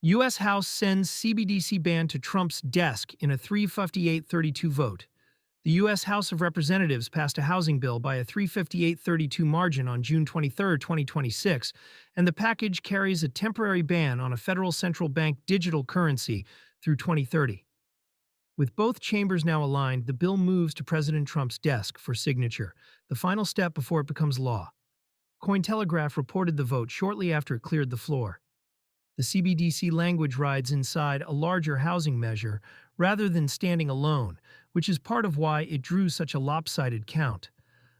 U.S. House sends CBDC ban to Trump's desk in a 358-32 vote. The U.S. House of Representatives passed a housing bill by a 358-32 margin on June 23, 2026, and the package carries a temporary ban on a federal central bank digital currency through 2030. With both chambers now aligned, the bill moves to President Trump's desk for signature, the final step before it becomes law. Cointelegraph reported the vote shortly after it cleared the floor. The CBDC language rides inside a larger housing measure rather than standing alone, which is part of why it drew such a lopsided count.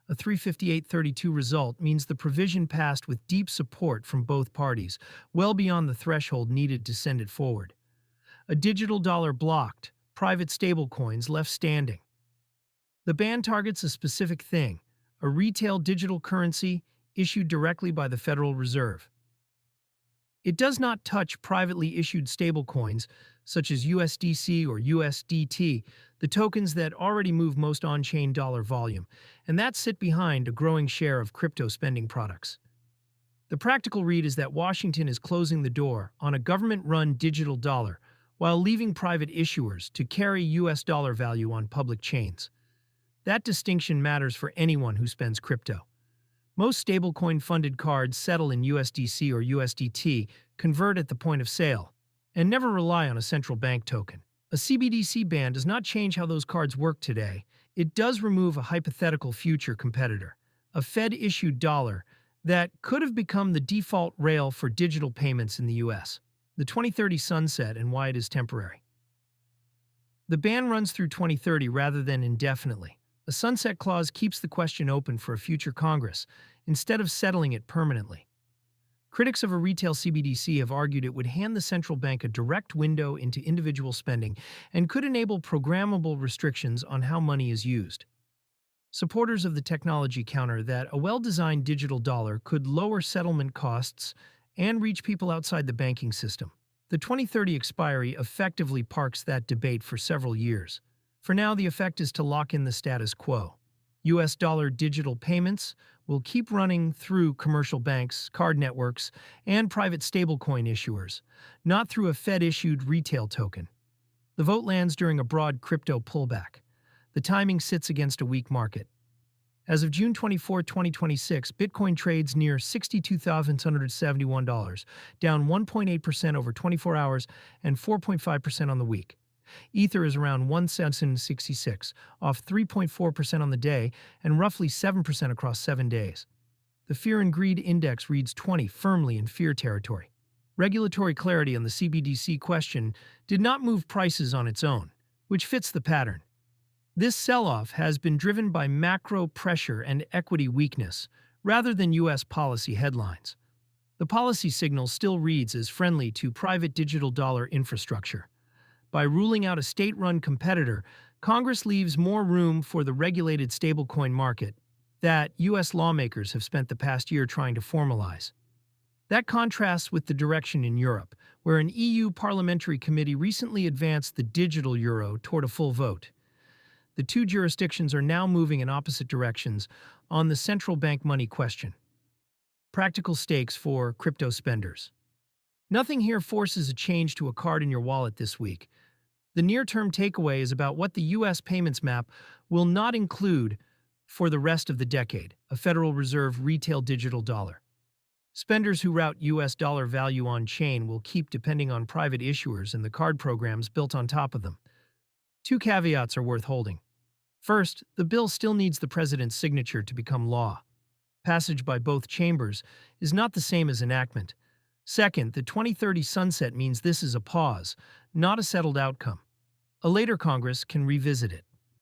A 358-32 result means the provision passed with deep support from both parties, well beyond the threshold needed to send it forward. A digital dollar blocked, private stablecoins left standing. The ban targets a specific thing, a retail digital currency issued directly by the Federal Reserve. It does not touch privately issued stablecoins, such as USDC or USDT, the tokens that already move most on-chain dollar volume, and that sit behind a growing share of crypto spending products. The practical read is that Washington is closing the door on a government-run digital dollar while leaving private issuers to carry US dollar value on public chains. That distinction matters for anyone who spends crypto. Most stablecoin-funded cards settle in USDC or USDT, convert at the point of sale, and never rely on a central bank token. A CBDC ban does not change how those cards work today. It does remove a hypothetical future competitor, a Fed-issued dollar that could have become the default rail for digital payments in the US. The 2030 sunset and why it is temporary. The ban runs through 2030 rather than indefinitely. A sunset clause keeps the question open for a future Congress, instead of settling it permanently. Critics of a retail CBDC have argued it would hand the central bank a direct window into individual spending and could enable programmable restrictions on how money is used. Supporters of the technology counter that a well-designed digital dollar could lower settlement costs and reach people outside the banking system. The 2030 expiry effectively parks that debate for several years. For now, the effect is to lock in the status quo. US dollar digital payments will keep running through commercial banks, card networks, and private stablecoin issuers, not through a Fed-issued retail token. The vote lands during a broad crypto pullback. The timing sits against a weak market. As of June 24, 2026, Bitcoin trades near $62,771, down 1.8% over 24 hours and 4.5% on the week. Ether is around 1,766, off 3.4% on the day and roughly 7% across 7 days. The Fear and Greed Index reads 20, firmly in fear territory. Regulatory clarity on the CBDC question did not move prices on its own, which fits the pattern. This sell-off has been driven by macro pressure and equity weakness, rather than U.S. policy headlines. The policy signal still reads as friendly to private digital dollar infrastructure. By ruling out a state-run competitor, Congress leaves more room for the regulated stablecoin market that U.S. lawmakers have spent the past year trying to formalize. That contrasts with the direction in Europe, where an EU parliamentary committee recently advanced the digital euro toward a full vote. The two jurisdictions are now moving in opposite directions on the central bank money question. Practical stakes for crypto spenders. Nothing here forces a change to a card in your wallet this week. The near-term takeaway is about what the U.S. payments map will not include for the rest of the decade, a Federal Reserve retail digital dollar. Spenders who route U.S. dollar value on-chain will keep depending on private issuers and the card programs built on top of them. Two caveats are worth holding. First, the bill still needs the president's signature to become law. Passage by both chambers is not the same as enactment. Second, the 2030 sunset means this is a pause, not a settled outcome. A later Congress can revisit it.